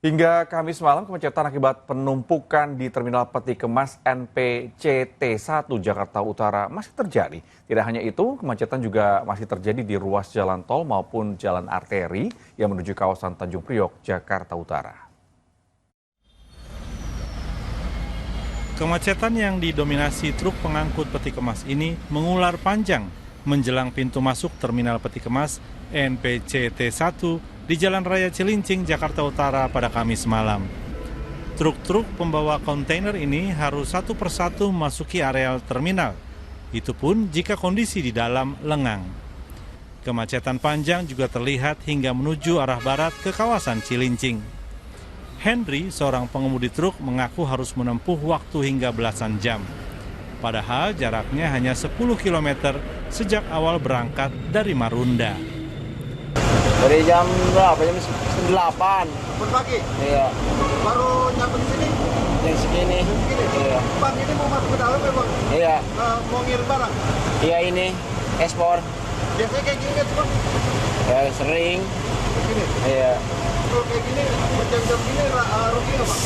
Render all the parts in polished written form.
Hingga Kamis malam, kemacetan akibat penumpukan di Terminal Peti Kemas NPCT 1 Jakarta Utara masih terjadi. Tidak hanya itu, kemacetan juga masih terjadi di ruas jalan tol maupun jalan arteri yang menuju kawasan Tanjung Priok, Jakarta Utara. Kemacetan yang didominasi truk pengangkut peti kemas ini mengular panjang menjelang pintu masuk Terminal Peti Kemas NPCT 1 di Jalan Raya Cilincing, Jakarta Utara pada Kamis malam. Truk-truk pembawa kontainer ini harus satu persatu memasuki areal terminal. Itu pun jika kondisi di dalam lengang. Kemacetan panjang juga terlihat hingga menuju arah barat ke kawasan Cilincing. Henry, seorang pengemudi truk, mengaku harus menempuh waktu hingga belasan jam. Padahal jaraknya hanya 10 km sejak awal berangkat dari Marunda. Dari jam berapa? Jam 8. Pagi? Iya. Baru nyampe di sini? Jam segini. Iya. Bang, ini mau masuk ke dalam ya, Bang? Iya. Mau ngirim barang? Iya ini, ekspor. Biasanya kayak gini kan, Bang? Ya sering. Begini? Iya. Kalau kayak gini, berjam-jam gini rugi nggak, Bang?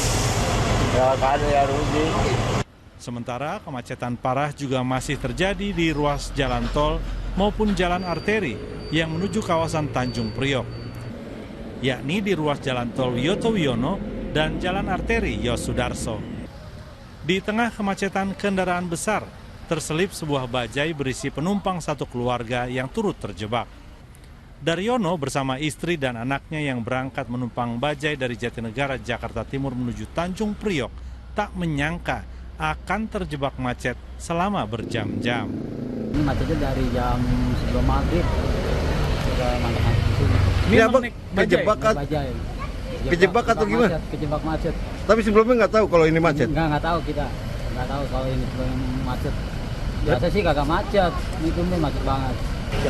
Ya kadang ya rugi. Sementara kemacetan parah juga masih terjadi di ruas jalan tol maupun jalan arteri yang menuju kawasan Tanjung Priok, yakni di ruas jalan tol Wiyoto Wiono dan jalan arteri Yosudarso. Di tengah kemacetan kendaraan besar, terselip sebuah bajai berisi penumpang satu keluarga yang turut terjebak. Daryono bersama istri dan anaknya yang berangkat menumpang bajai dari Jatinegara, Jakarta Timur menuju Tanjung Priok tak menyangka akan terjebak macet selama berjam-jam. Ini macetnya dari jam sebelum maghrib ke mana-mana. Ini apa? Kejebak kan? Kejebak atau gimana? Kejebak macet. Tapi sebelumnya nggak tahu kalau ini macet? Nggak tahu kita. Nggak tahu kalau ini sebelum macet. Biasa sih kagak macet, itu macet banget.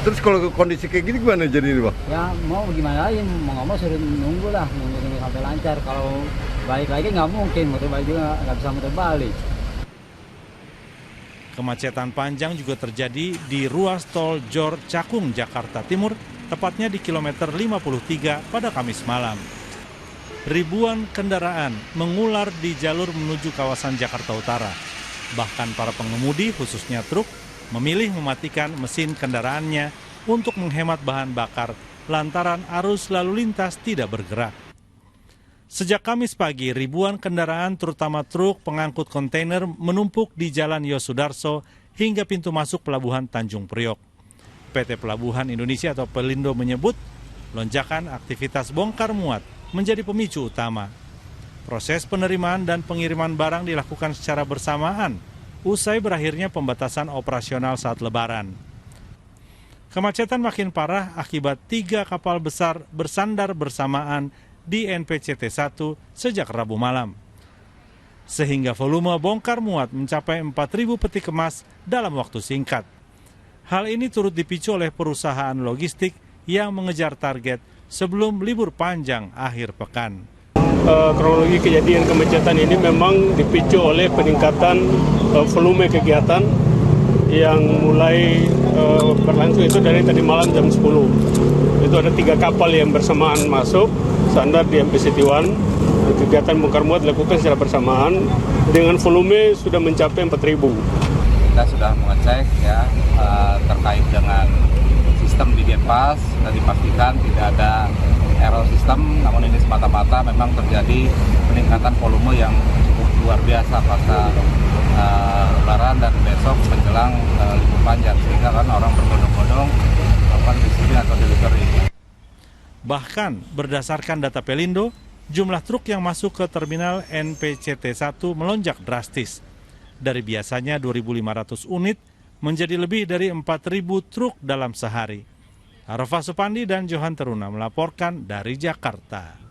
Terus kalau kondisi kayak gini gimana jadi ini, Bang? Ya mau gimana lagi, mau nggak mau suruh nunggu lah, nunggu sampai lancar. Kalau balik lagi nggak mungkin, muter balik juga nggak bisa muter balik. Kemacetan panjang juga terjadi di ruas tol Jor Cakung, Jakarta Timur, tepatnya di kilometer 53 pada Kamis malam. Ribuan kendaraan mengular di jalur menuju kawasan Jakarta Utara. Bahkan para pengemudi, khususnya truk, memilih mematikan mesin kendaraannya untuk menghemat bahan bakar lantaran arus lalu lintas tidak bergerak. Sejak Kamis pagi, ribuan kendaraan terutama truk pengangkut kontainer menumpuk di Jalan Yosudarso hingga pintu masuk Pelabuhan Tanjung Priok. PT Pelabuhan Indonesia atau Pelindo menyebut lonjakan aktivitas bongkar muat menjadi pemicu utama. Proses penerimaan dan pengiriman barang dilakukan secara bersamaan usai berakhirnya pembatasan operasional saat Lebaran. Kemacetan makin parah akibat 3 kapal besar bersandar bersamaan di NPCT 1 sejak Rabu malam. Sehingga volume bongkar muat mencapai 4.000 peti kemas dalam waktu singkat. Hal ini turut dipicu oleh perusahaan logistik yang mengejar target sebelum libur panjang akhir pekan. Kronologi kejadian kemacetan ini memang dipicu oleh peningkatan volume kegiatan yang mulai berlangsung itu dari tadi malam jam 10. Itu ada 3 kapal yang bersamaan masuk, standar di MPCT 1. Kegiatan bongkar muat dilakukan secara bersamaan dengan volume sudah mencapai 4.000. Kita sudah mengecek ya terkait dengan sistem di Denpas dan dipastikan tidak ada error sistem, namun ini semata-mata memang terjadi peningkatan volume yang cukup luar biasa pasca Lebaran dan besok menjelang libur panjang, sehingga kan orang berbondong-bondong melakukan disiplin atau delivery. Bahkan berdasarkan data Pelindo, jumlah truk yang masuk ke terminal NPCT 1 melonjak drastis. Dari biasanya 2.500 unit menjadi lebih dari 4.000 truk dalam sehari. Arafah Supandi dan Johan Teruna melaporkan dari Jakarta.